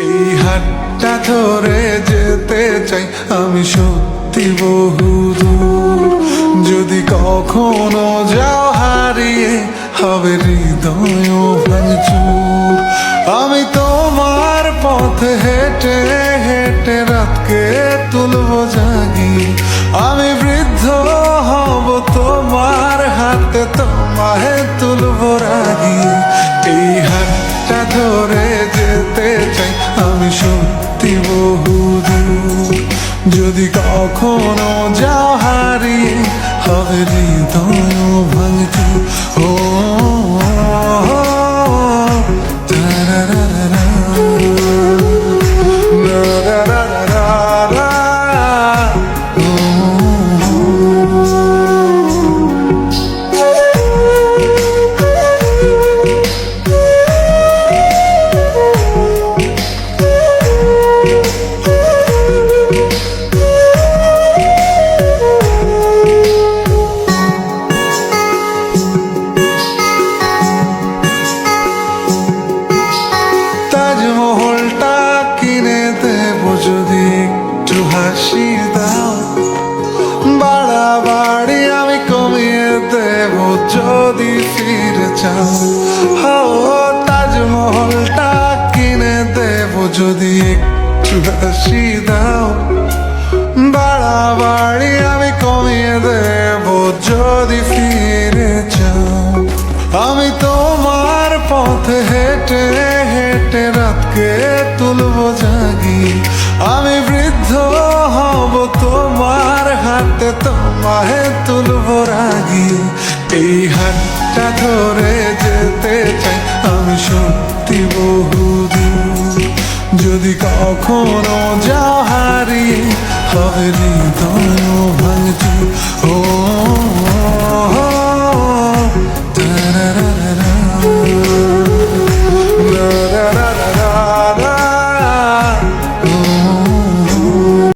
এই হাতটা ধরে যেতে চাই আমি সত্যি বহুদূর। যদি কখনো যাও হারিয়ে হবে হৃদয় ভাঙচুর। আমি তোমার পথে হেঁটে হেঁটে রাতকে তুলবো জাগি। আমি বৃদ্ধ হব তোমার হাতে, তোমায় তুলবো রাগি। এই হাতটা ধরে যেতে চাই আমি সত্যি বহুদূর। যদি কখনো যাও হারিয়ে হবে হৃদয় ভাঙচুর। ও তাজমহলটা কিনে দেব যদি একটু হাসি দাও। বাড়াবাড়ি আমি কমিয়ে দেব যদি ফিরে চাও। তাজমহলটা কিনে দেব যদি একটু হাসি দাও। বাড়াবাড়ি আমি কমিয়ে দেব যদি ফিরে চাও। আমি তোমার পথে হেঁটে হেঁটে রাতকে তুলবো জাগি। আমি বৃদ্ধ হব তোমার হাতে, তোমায় তুলবো রাগি। এই হাতটা ধরে যেতে চাই আমি সত্যি বহুদূর। যদি কখনো যাও হারিয়ে হবে হৃদয় ভাঙচুর। ও